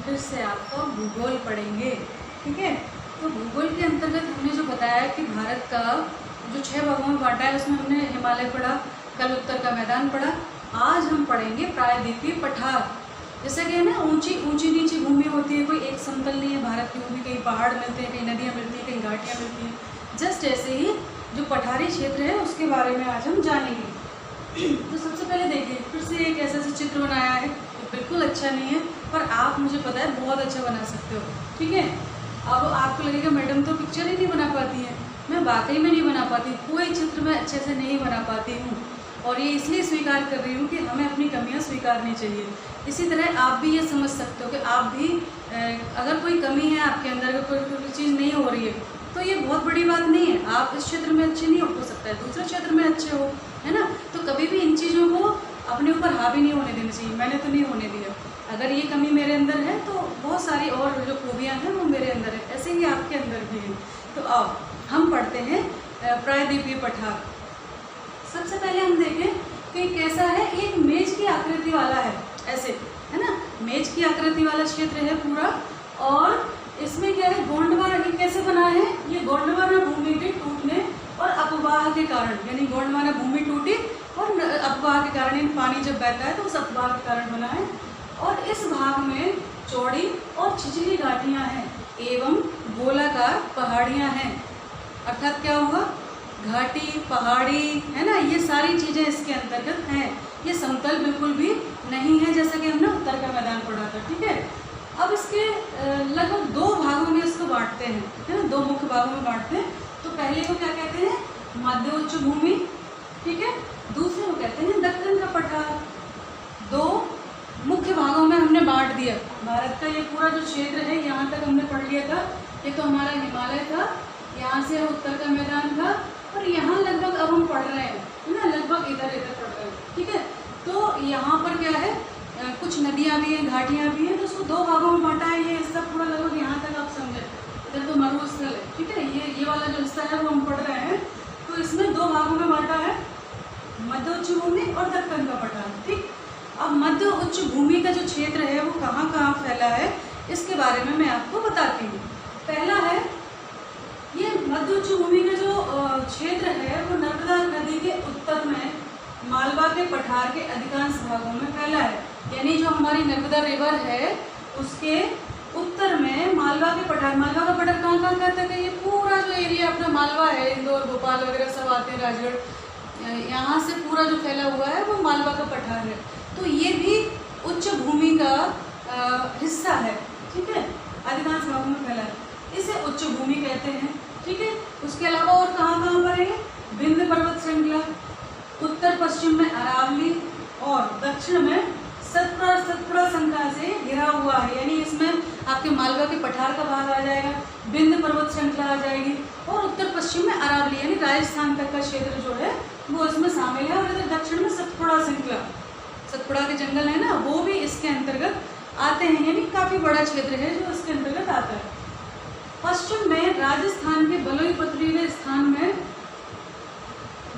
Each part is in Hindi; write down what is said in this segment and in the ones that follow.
फिर से आपका भूगोल पढ़ेंगे। ठीक है, तो भूगोल के अंतर्गत हमने जो बताया कि भारत का जो 6 भागों में बांटा है उसमें हमने हिमालय पढ़ा, कल उत्तर का मैदान पढ़ा। आज हम पढ़ेंगे प्रायद्वीपीय पठार। जैसा कि है ना, ऊंची नीची भूमि होती है, कोई एक समतल नहीं है भारत की भूमि, कहीं पहाड़ मिलते हैं, कहीं नदियाँ मिलती हैं, कहीं घाटियाँ मिलती हैं। जस्ट ऐसे ही जो पठारी क्षेत्र है उसके बारे में आज हम जानेंगे। तो सबसे पहले देखिए, फिर से एक ऐसा चित्र बनाया है जो बिल्कुल अच्छा नहीं है, पर आप मुझे पता है बहुत अच्छा बना सकते हो। ठीक है, अब आपको लगेगा मैडम तो पिक्चर ही नहीं बना पाती है। मैं वाकई में नहीं बना पाती, कोई चित्र मैं अच्छे से नहीं बना पाती हूँ, और ये इसलिए स्वीकार कर रही हूँ कि हमें अपनी कमियाँ स्वीकारनी चाहिए। इसी तरह आप भी ये समझ सकते हो कि आप भी अगर कोई कमी है आपके अंदर, अगर कोई चीज़ नहीं हो रही है तो ये बहुत बड़ी बात नहीं है। आप इस क्षेत्र में अच्छे नहीं हो सकता है, दूसरे क्षेत्र में अच्छे हो, है ना। तो कभी भी इन चीज़ों को अपने ऊपर हावी नहीं होने देनी चाहिए। मैंने तो नहीं होने दिया। अगर ये कमी मेरे अंदर है तो बहुत सारी और जो खूबियाँ हैं वो मेरे अंदर है, ऐसे ही आपके अंदर भी है। तो अब हम पढ़ते हैं प्रायद्वीपीय पठार। सबसे पहले हम देखें कि कैसा है, एक मेज की आकृति वाला है, ऐसे है ना, मेज की आकृति वाला क्षेत्र है पूरा। और इसमें क्या है, गोंडवाना कैसे बना है, ये गोंडवाना भूमि के टूटने और अपवाह के कारण, यानी गोंडवाना भूमि टूटी और अपवाह के कारण, यानी पानी जब बहता है तो उस अपवाह के कारण बना है। और इस भाग में चौड़ी और छिछली घाटियां हैं एवं गोलाकार पहाड़ियां हैं। अर्थात क्या हुआ, घाटी पहाड़ी है ना, ये सारी चीज़ें इसके अंतर्गत हैं। ये समतल बिल्कुल भी नहीं है, जैसा कि हमने उत्तर का मैदान पढ़ा था। ठीक है, अब इसके लगभग 2 भागों में इसको बांटते हैं, है ना, 2 मुख्य भागों में बांटते हैं। तो पहले को क्या कहते हैं, मध्य उच्च भूमि। ठीक है, दूसरे को कहते हैं दक्कन का पठार। 2 मुख्य भागों में हमने बांट दिया। भारत का ये पूरा जो क्षेत्र है यहाँ तक हमने पढ़ लिया था। ये तो हमारा हिमालय था, यहाँ से उत्तर का मैदान था, और यहाँ लगभग अब हम पढ़ रहे हैं, है ना, लगभग इधर पढ़ रहे हैं। ठीक है, तो यहाँ पर क्या है, कुछ नदियाँ भी हैं, घाटियाँ भी हैं, तो उसको 2 भागों में बांटा है। ये हिस्सा पूरा लगभग यहाँ तक आप समझे। इधर तो मरुस्थल है। ठीक है, ये वाला जो हिस्सा है वो हम पढ़ रहे हैं। तो इसमें 2 भागों में बांटा है, मध्य उच्च भूमि और दक्कन का पठार। ठीक, अब मध्य उच्च भूमि का जो क्षेत्र है वो कहाँ कहाँ फैला है, इसके बारे में मैं आपको बताती हूँ। पहला है, ये मध्य उच्च भूमि का जो क्षेत्र है वो नर्मदा नदी के उत्तर में मालवा के पठार के अधिकांश भागों में फैला है। यानी जो हमारी नर्मदा रिवर है उसके उत्तर में मालवा के पठार, मालवा का पठार कहाँ कहाँ कहते हैं, ये पूरा जो एरिया अपना मालवा है, इंदौर भोपाल वगैरह सब आते हैं, राजगढ़, यहाँ से पूरा जो फैला हुआ है वो मालवा का पठार है। तो ये भी उच्च भूमि का हिस्सा है। ठीक है, अधिकांश भागों में फैला है, इसे उच्च भूमि कहते हैं। ठीक है, उसके अलावा और कहाँ कहाँ पर है, विंध्य पर्वत श्रृंखला, उत्तर पश्चिम में अरावली और दक्षिण में सतपुड़ा संख्या से घिरा हुआ है। यानी इसमें आपके मालवा के पठार का भाग आ जाएगा, विंध्य पर्वत श्रृंखला आ जाएगी, और उत्तर पश्चिम में अरावली यानी राजस्थान तक का क्षेत्र जो है वो इसमें शामिल है। और इधर दक्षिण में सतपुड़ा श्रृंखला, सतपुड़ा के जंगल है ना, वो भी इसके अंतर्गत आते हैं। यानी काफ़ी बड़ा क्षेत्र है जो इसके अंतर्गत आता है। पश्चिम में राजस्थान के बलुई पथरीले स्थान में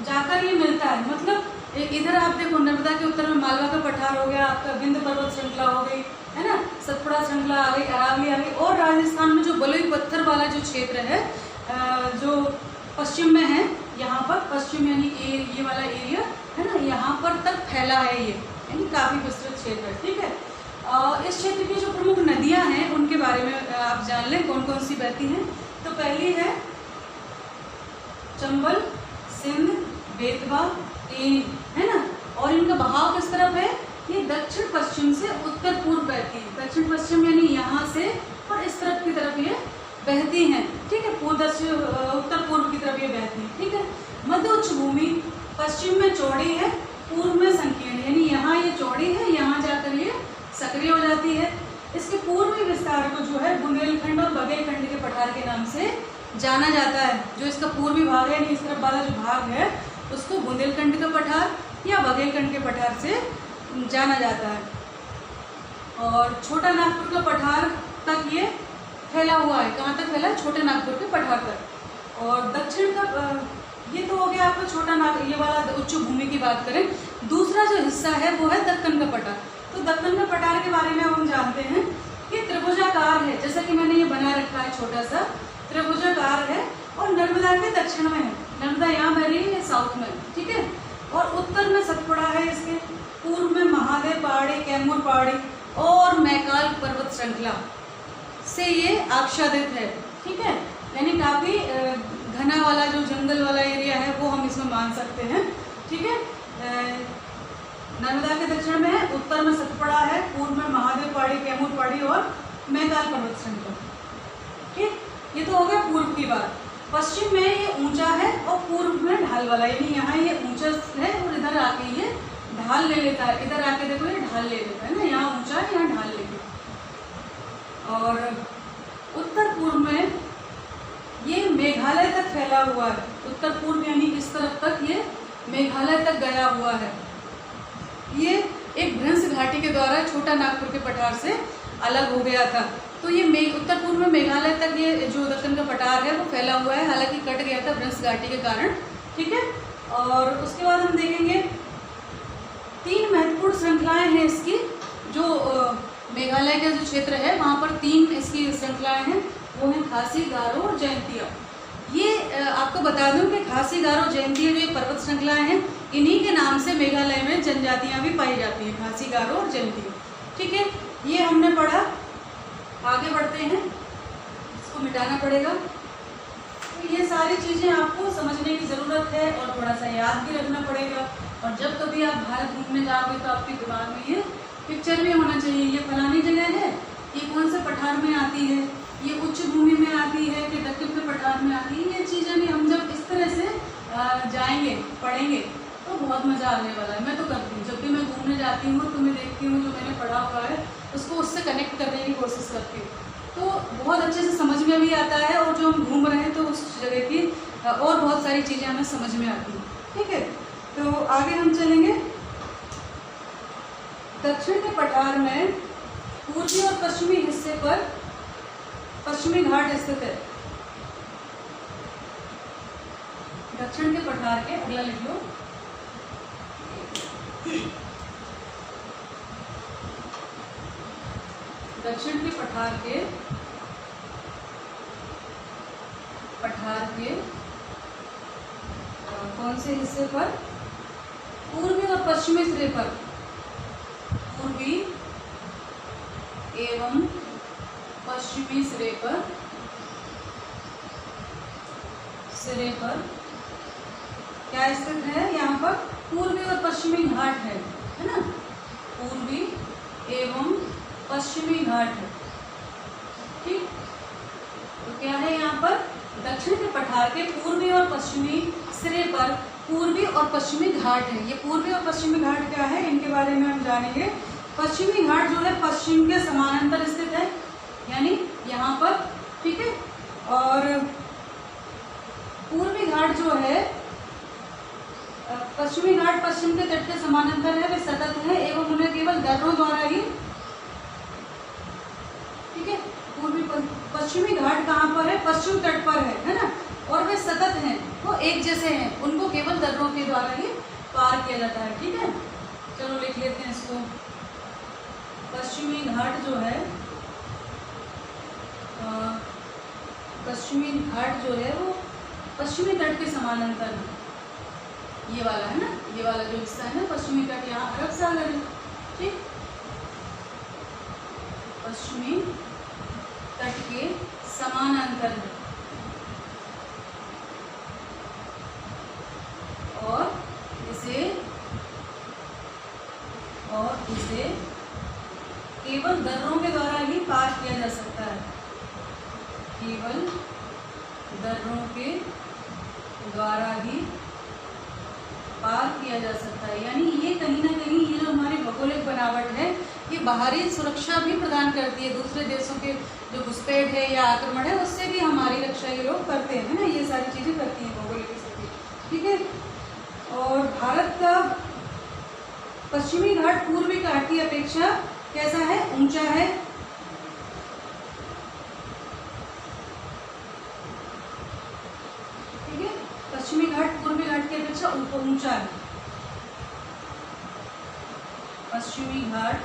जाकर ये मिलता है। मतलब इधर आप देखो, नर्मदा के उत्तर में मालवा का पठार हो गया, आपका विंध्य पर्वत श्रृंखला हो गई, है ना, सतपुड़ा श्रृंखला आ गई, अरावली आ गई, और राजस्थान में जो बलुई पत्थर वाला जो क्षेत्र है जो पश्चिम में है, यहाँ पर पश्चिम यानी ये वाला एरिया है ना, यहाँ पर तक फैला है ये, यानी काफ़ी विस्तृत क्षेत्र है। ठीक है, इस क्षेत्र की जो प्रमुख नदियाँ हैं उनके बारे में आप जान लें कौन कौन सी बहती हैं। तो पहली है चंबल, सिंध, बेतवा, एनी, है ना, और इनका बहाव किस तरफ है, ये दक्षिण पश्चिम से उत्तर पूर्व बहती है। दक्षिण पश्चिम यानी यहाँ से और इस तरफ की तरफ ये बहती हैं। ठीक है, उत्तर पूर्व की तरफ ये बहती है। ठीक है, मध्य उच्च भूमि पश्चिम में चौड़ी है, पूर्व में संकीर्ण, यानी यहाँ ये चौड़ी है, यहाँ जाकर ये सक्रिय हो जाती है। इसके पूर्वी विस्तार को जो है बुंदेलखंड और बघेलखंड के पठार के नाम से जाना जाता है। जो इसका पूर्वी भाग है, यानी इस तरफ वाला जो भाग है उसको बुंदेलखंड का पठार या बघेलखंड के पठार से जाना जाता है। और छोटा नागपुर का पठार तक ये फैला हुआ है। कहाँ तक फैला है, छोटे नागपुर के पठार तक। और दक्षिण का ये तो हो गया आपका छोटा ये वाला उच्च भूमि की बात करें। दूसरा जो हिस्सा है वो है दक्कन का पठार। तो दक्कन का पठार के बारे में हम जानते हैं कि त्रिभुजाकार है, जैसा कि मैंने ये बना रखा है छोटा सा त्रिभुजाकार है, और नर्मदा के दक्षिण में है, नर्मदा यहाँ बह रही है साउथ में, ठीक है। और उत्तर में सतपुड़ा है इसके, पूर्व में महादेव पहाड़ी, कैमूर पहाड़ी और मैकाल पर्वत श्रृंखला से ये आच्छादित है, ठीक है। यानी काफी घना वाला जो जंगल वाला एरिया है वो हम इसमें मान सकते हैं, ठीक है। नर्मदा के दक्षिण में है, उत्तर में सतपुड़ा है, पूर्व में महादेव पहाड़ी, कैमूर पहाड़ी और मैकाल पर्वत श्रृंखला, ठीक। ये तो हो गया पूर्व की बात। पश्चिम में ये ऊंचा है और पूर्व में ढाल वाला, यानी यहाँ ये ऊंचा है और इधर आके ये ढाल ले लेता है, इधर आके देखो ये ढाल ले लेता है ना, यहाँ ऊंचा है यहाँ ढाल लेता है। और उत्तर पूर्व में ये मेघालय तक फैला हुआ है, उत्तर पूर्व यानी इस तरफ तक ये मेघालय तक गया हुआ है। ये एक भ्रंश घाटी के द्वारा छोटा नागपुर के पठार से अलग हो गया था। तो ये उत्तर पूर्व में मेघालय तक ये जो दक्कन का पठार है वो फैला हुआ है, हालांकि कट गया था भ्रंश घाटी के कारण, ठीक है। और उसके बाद हम देखेंगे 3 महत्वपूर्ण श्रृंखलाएं हैं इसकी, जो मेघालय का जो क्षेत्र है वहाँ पर 3 इसकी श्रृंखलाएं हैं, वो हैं खासी, गारो और जयंतिया। ये आपको बता दूं कि खासी, गारो, जयंतिया जो ये पर्वत श्रृंखलाएं हैं, इन्हीं के नाम से मेघालय में जनजातियां भी पाई जाती हैं, खासी, गारो और जयंतिया, ठीक है। ये हमने पढ़ा। आगे बढ़ते हैं, इसको मिटाना पड़ेगा। तो ये सारी चीज़ें आपको समझने की ज़रूरत है और थोड़ा सा याद भी रखना पड़ेगा। और जब कभी आप भारत घूमने जाओगे तो आपके दिमाग में ये पिक्चर भी होना चाहिए, ये फलानी जगह है, ये कौन से पठार में आती है, ये उच्च भूमि में आती है कि दक्कन के पठार में आती है। ये चीज़ें भी हम जब इस तरह से जाएंगे, पढ़ेंगे, तो बहुत मज़ा आने वाला है। मैं तो करती हूँ, जब भी मैं घूमने जाती हूँ तो मैं देखती हूँ जो मैंने पढ़ा हुआ है उसको उससे कनेक्ट करने की कोशिश करती हूँ, तो बहुत अच्छे से समझ में भी आता है। और जो हम घूम रहे हैं तो उस जगह की और बहुत सारी चीज़ें हमें समझ में आती हैं, ठीक है। तो आगे हम चलेंगे। दक्षिण के पठार में पूर्वी और पश्चिमी हिस्से पर पश्चिमी घाट स्थित है। दक्षिण के पठार के, अगला लिख लो, दक्षिण के पठार के कौन से हिस्से पर? पूर्वी और पश्चिमी सिरे पर, पूर्वी एवं पश्चिमी सिरे पर क्या स्थित है? यहाँ पर पूर्वी और पश्चिमी घाट है ना, पूर्वी एवं पश्चिमी घाट है, ठीक। तो क्या है यहाँ पर? दक्षिण के पठार के पूर्वी और पश्चिमी सिरे पर पूर्वी और पश्चिमी घाट है। ये पूर्वी और पश्चिमी घाट क्या है, इनके बारे में हम जानेंगे। पश्चिमी घाट जो है पश्चिम के समानांतर स्थित है, यानी यहाँ पर, ठीक है। और पूर्वी घाट जो है, पश्चिमी घाट पश्चिम के तट के समानांतर है, वे सतत है एवं उन्हें केवल दर्रों द्वारा ही, ठीक है। पूर्वी पश्चिमी घाट कहाँ पर है? पश्चिम तट पर है ना, और वे सतत हैं, वो एक जैसे हैं, उनको केवल दर्रों के द्वारा ही पार किया जाता है, ठीक है। चलो लिख लेते हैं इसको। पश्चिमी घाट जो है, पश्चिमी घाट जो है वो पश्चिमी तट के समानांतर है, ये वाला है ना, ये वाला जो हिस्सा है ना पश्चिमी तट, यहाँ अरब सागर है, ठीक। पश्चिमी तट के समानांतर है और इसे केवल दर्रों के द्वारा ही पार किया जा सकता है, केवल दर्रों के द्वारा ही पार किया जा सकता है। यानी ये कहीं ना कहीं ये जो हमारी भौगोलिक बनावट है, ये बाहरी सुरक्षा भी प्रदान करती है। दूसरे देशों के जो घुसपैठ है या आक्रमण है, उससे भी हमारी रक्षा ये लोग करते हैं ना, ये सारी चीज़ें करती हैं भौगोलिक स्थिति, ठीक है। और भारत का पश्चिमी घाट पूर्वी घाट की अपेक्षा कैसा है? ऊंचा है, ठीक है। पश्चिमी घाट पूर्वी घाट की अपेक्षा ऊंचा है। पश्चिमी घाट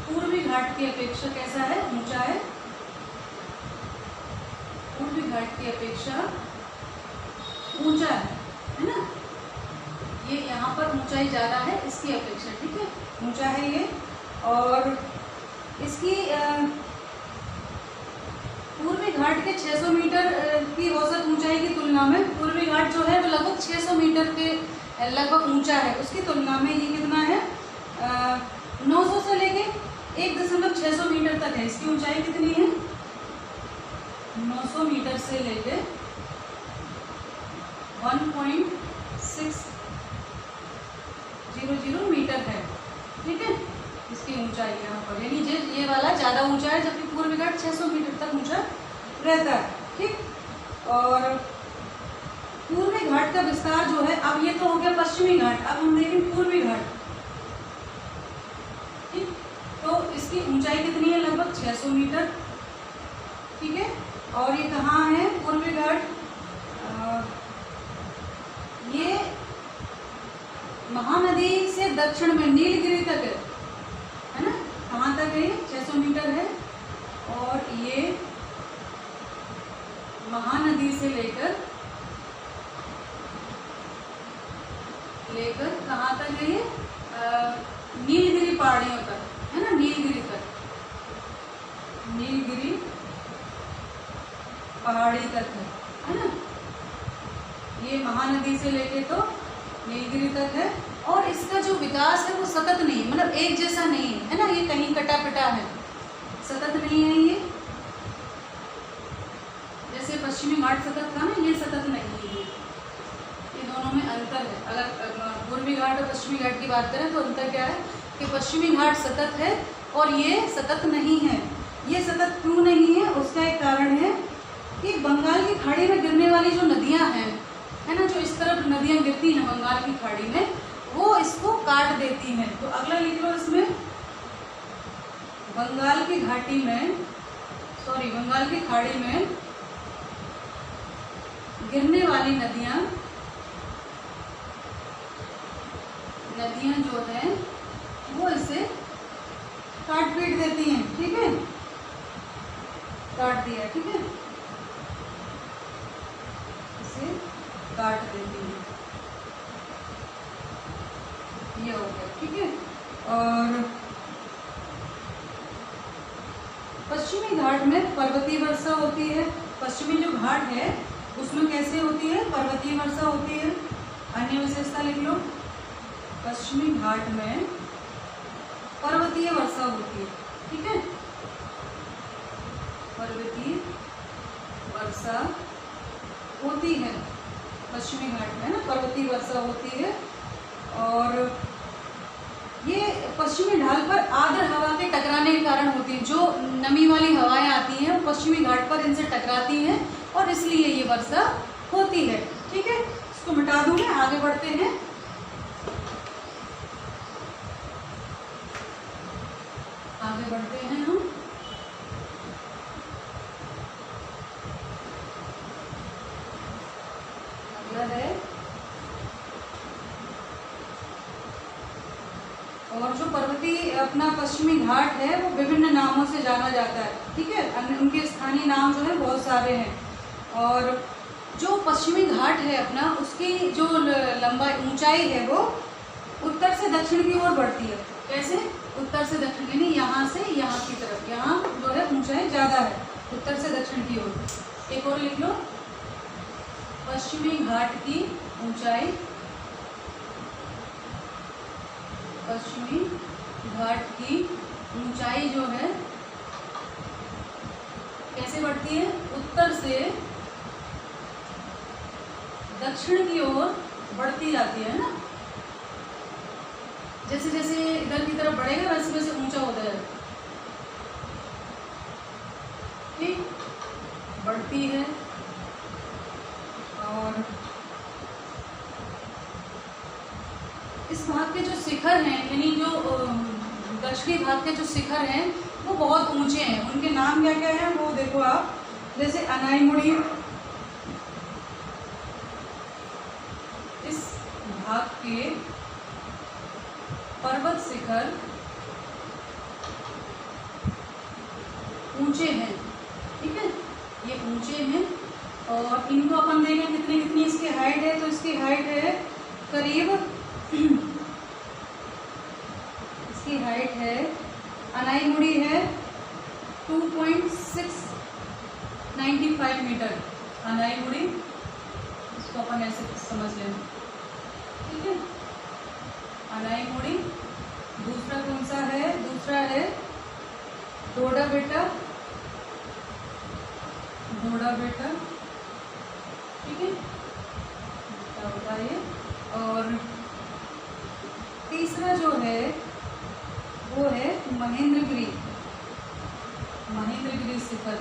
पूर्वी घाट की अपेक्षा कैसा है, ऊंचा है, पूर्वी घाट की अपेक्षा ऊंचा है ना। ये यहाँ पर ऊंचाई ज़्यादा है इसकी अपेक्षा, ठीक है, ऊंचा है ये। और इसकी पूर्वी घाट के 600 मीटर की औसत ऊंचाई की तुलना में पूर्वी घाट जो है वो लगभग 600 मीटर के लगभग ऊंचा है, उसकी तुलना में ये कितना है 900 से लेके 1.600 मीटर तक है। इसकी ऊंचाई कितनी है 900 मीटर से लेके 1.600 मीटर है, ठीक है, इसकी ऊंचाई यहाँ पर, यानी ये वाला ज़्यादा ऊंचा है जबकि पूर्वी घाट 600 मीटर तक ऊंचा रहता है, ठीक। और पूर्वी घाट का विस्तार जो है, अब ये तो हो गया पश्चिमी घाट, अब हम देखें पूर्वी घाट, ठीक। तो इसकी ऊंचाई कितनी है लगभग 600 मीटर, ठीक है। और ये कहाँ है पूर्वी घाट, ये महानदी से दक्षिण में नीलगिरी तक है ना, कहाँ तक है 600 मीटर है। और ये महानदी से लेकर कहाँ तक है ये नीलगिरी पहाड़ियों तक है ना, नीलगिरी तक, नीलगिरी पहाड़ी तक है ना। ये महानदी से लेके तो नीलगिरी तक है। और इसका जो विकास है वो सतत नहीं, मतलब एक जैसा नहीं है ना, ये कहीं कटा पिटा है, सतत नहीं है ये। जैसे पश्चिमी घाट सतत था ना, ये सतत नहीं है, ये दोनों में अंतर है। अगर पूर्वी घाट और पश्चिमी घाट की बात करें तो अंतर क्या है कि पश्चिमी घाट सतत है और ये सतत नहीं है। ये सतत क्यों नहीं है, उसका एक कारण है कि बंगाल की खाड़ी में गिरने वाली जो नदियां हैं है ना, जो इस तरफ नदियां गिरती हैं बंगाल की खाड़ी में, वो इसको काट देती हैं। तो अगला लिख लो इसमें, बंगाल की घाटी में, सॉरी बंगाल की खाड़ी में गिरने वाली नदियां जो है वो इसे काट पीट देती हैं, ठीक है, काट दिया, ठीक है, इसे काट देती है, ये हो गया, ठीक है। और पश्चिमी घाट में पर्वतीय वर्षा होती है। पश्चिमी जो घाट है उसमें कैसे होती है, पर्वतीय वर्षा होती है। अन्य विशेषता लिख लो, पश्चिमी घाट में पर्वतीय वर्षा होती है, ठीक है, पर्वतीय वर्षा होती है पश्चिमी घाट में ना, पर्वतीय वर्षा होती है। और ये पश्चिमी ढाल पर आर्द्र हवा के टकराने के कारण होती है। जो नमी वाली हवाएं आती हैं वो पश्चिमी घाट पर इनसे टकराती हैं और इसलिए ये वर्षा होती है, ठीक है। इसको मिटा दूं मैं, आगे बढ़ते हैं। आगे बढ़ते हैं हम। अगला है, और जो पर्वतीय अपना पश्चिमी घाट है वो विभिन्न नामों से जाना जाता है, ठीक है, उनके स्थानीय नाम जो है बहुत सारे हैं। और जो पश्चिमी घाट है अपना, उसकी जो लंबाई ऊंचाई है वो उत्तर से दक्षिण की ओर बढ़ती है। कैसे, उत्तर से दक्षिण, यानी यहाँ से यहाँ की तरफ, यहाँ जो है ऊंचाई ज़्यादा है, उत्तर से दक्षिण की ओर। एक और लिख लो, पश्चिमी घाट की ऊंचाई, पश्चिमी घाट की ऊंचाई जो है कैसे बढ़ती है, उत्तर से दक्षिण की ओर बढ़ती जाती है ना। जैसे जैसे इधर की तरफ बढ़ेगा वैसे वैसे ऊंचा होता है, ठीक, बढ़ती है। और इस भाग के जो शिखर हैं, यानी जो दक्षिणी भाग के जो शिखर हैं वो बहुत ऊंचे हैं। उनके नाम क्या क्या हैं वो देखो आप, जैसे अनाईमुड़ी, इस भाग के पर्वत शिखर ऊंचे हैं, ठीक है, ये ऊंचे हैं। और इनको अपन देखें कितनी कितनी इसकी हाइट है, तो इसकी हाइट है करीब इसकी हाइट है, अनाईमुड़ी है 2.695 मीटर। अनाईमुड़ी इसको अपन ऐसे समझ लें, ठीक है। अनाईमुड़ी। दूसरा कौन सा है? दूसरा है डोडा बेटा, डोडा बेटा, ठीक है, क्या होता है ये। और तीसरा जो है वो है महेंद्रगिरी, महेंद्रगिरी शिखर,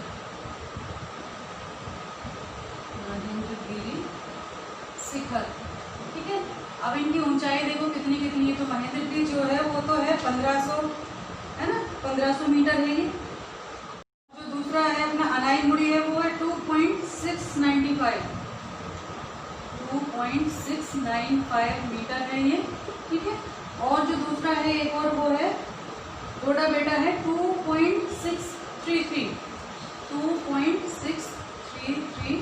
महेंद्रगिरी शिखर, ठीक है। अब इनकी ऊंचाई देखो कितनी कितनी है। तो महेंद्रगिरी जो है वो तो है 1500, है ना, 1500 मीटर है ये। जो दूसरा है अपना अनाईमुड़ी है वो है 2.695 मीटर है ये, ठीक है। और जो दूसरा है एक और वो है डोडा बेटा है 2.633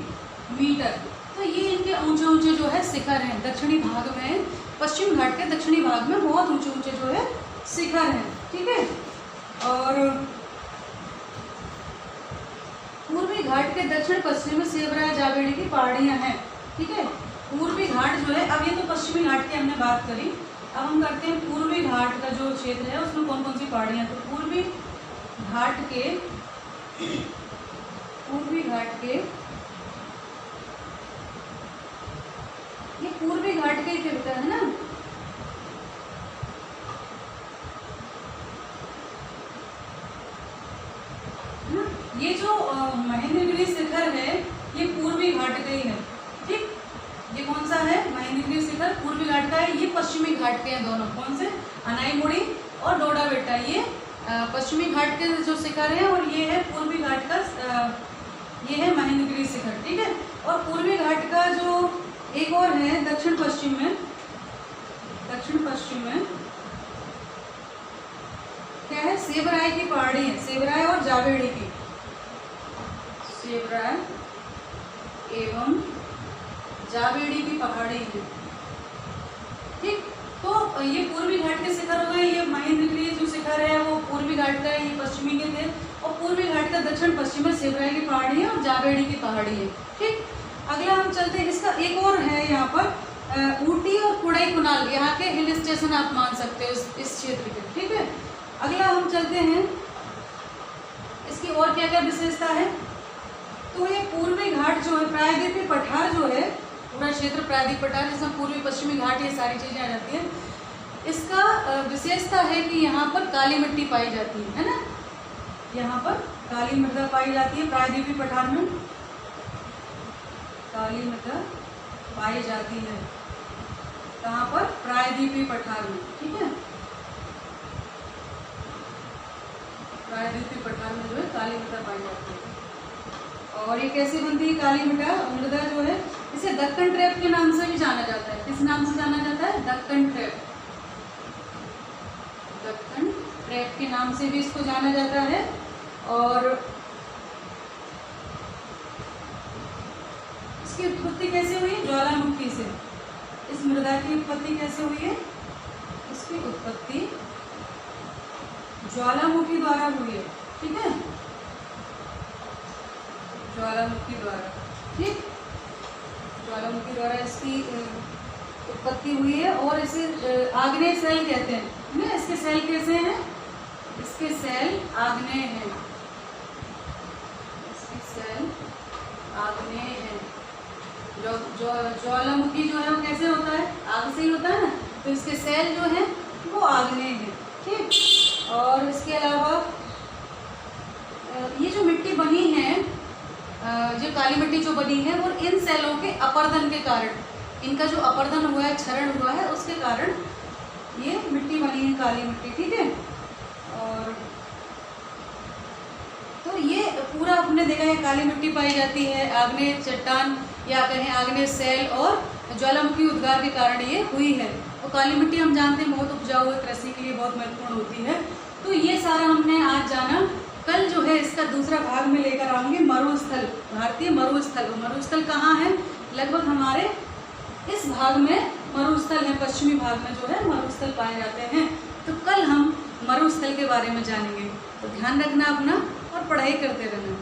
मीटर। तो ये इनके ऊंचे ऊंचे जो है शिखर हैं दक्षिणी भाग में, पश्चिम घाट के दक्षिणी भाग में बहुत ऊंचे ऊंचे जो है शिखर हैं, ठीक है। और पूर्वी घाट के दक्षिण पश्चिम में सेवराय जावेड़ी की पहाड़ियां हैं, ठीक है। पूर्वी घाट जो है, अब ये तो पश्चिमी घाट की हमने बात करी, अब हम करते हैं पूर्वी घाट का जो क्षेत्र है उसमें कौन कौन सी पहाड़ियां। तो पूर्वी घाट के ये पूर्वी घाट के क्षेत्र है ना, ये जो महेंद्रगिरी शिखर है ये पूर्वी घाट का ही है, ठीक। ये कौन सा है? महेंद्रगिरी शिखर पूर्वी घाट का है। ये पश्चिमी घाट के हैं दोनों, कौन से? अनाईमुड़ी और डोडा बेटा, ये पश्चिमी घाट के जो शिखर है, और ये है पूर्वी घाट का, ये है महेंद्रगिरी शिखर, ठीक है। और पूर्वी घाट का जो एक और है दक्षिण पश्चिम में क्या है? सेवराय की पहाड़ी है, सेवराय और जावेड़ी की, सेवराय एवं जावेड़ी की पहाड़ी है, ठीक। तो ये पूर्वी घाट के शिखर हो गए। ये महेंद्रगिरी जो शिखर है वो पूर्वी घाट का है, ये पश्चिमी के थे। और पूर्वी घाट का दक्षिण पश्चिम में सेवराय की पहाड़ी है और जावेड़ी की पहाड़ी है, ठीक। अगला हम चलते हैं, इसका एक और है यहाँ पर ऊटी और कोडाईकनाल, यहाँ के हिल स्टेशन आप मान सकते हो इस क्षेत्र के, ठीक है। अगला हम चलते हैं, इसकी और क्या क्या विशेषता है। तो ये पूर्वी घाट जो है, प्रायद्वीपीय पठार जो है, पूरा क्षेत्र प्रायद्वीपीय पठार जिसमें पूर्वी पश्चिमी घाट ये सारी चीजें आ जाती है। इसका विशेषता है कि यहाँ पर काली मिट्टी पाई जाती है ना, यहाँ पर काली मृदा पाई जाती है। प्रायद्वीपीय पठार में काली मृदा पाई जाती है, कहाँ पर? प्रायद्वीपीय पठार में, ठीक है। प्रायद्वीपीय पठार में जो है काली मृदा पाई जाती है। और ये कैसी बनती है काली मृदा जो है? इसे दक्कन ट्रैप के नाम से भी जाना जाता है। किस नाम से जाना जाता है? दक्कन ट्रैप, दक्कन ट्रैप के नाम से भी इसको जाना जाता है। और इसकी उत्पत्ति कैसे हुई? ज्वालामुखी से। इस मृदा की उत्पत्ति कैसे हुई है? इसकी उत्पत्ति ज्वालामुखी द्वारा हुई है, ठीक है, ज्वालामुखी द्वारा, ठीक, ज्वालामुखी द्वारा इसकी उत्पत्ति हुई है। और इसे आग्नेय सेल कहते हैं ना। इसके सेल कैसे हैं? इसके सेल आग्नेय हैं, इसके सेल आग्नेय हैं। ज्वालामुखी जो है वो कैसे होता है? आग से ही होता है ना, तो इसके सेल जो है वो आग्नेय है, ठीक। और इसके अलावा ये जो मिट्टी बनी है, जो काली मिट्टी जो बनी है, वो इन सेलों के अपर्दन के कारण, इनका जो अपर्दन हुआ है, क्षरण हुआ है, उसके कारण ये मिट्टी बनी है, काली मिट्टी, ठीक है। और तो ये पूरा आपने देखा है, काली मिट्टी पाई जाती है, आग्नेय चट्टान या कहें आग्नेय सेल और ज्वालामुखी उद्गार के कारण ये हुई है। और काली मिट्टी हम जानते हैं बहुत उपजाऊ है, कृषि के लिए बहुत महत्वपूर्ण होती है। तो ये सारा हमने आज जाना। कल जो है इसका दूसरा भाग में लेकर आऊँगी, मरुस्थल, भारतीय मरुस्थल। मरुस्थल कहाँ है? लगभग हमारे इस भाग में मरुस्थल है, पश्चिमी भाग में जो है मरुस्थल पाए जाते हैं। तो कल हम मरुस्थल के बारे में जानेंगे। तो ध्यान रखना अपना और पढ़ाई करते रहना।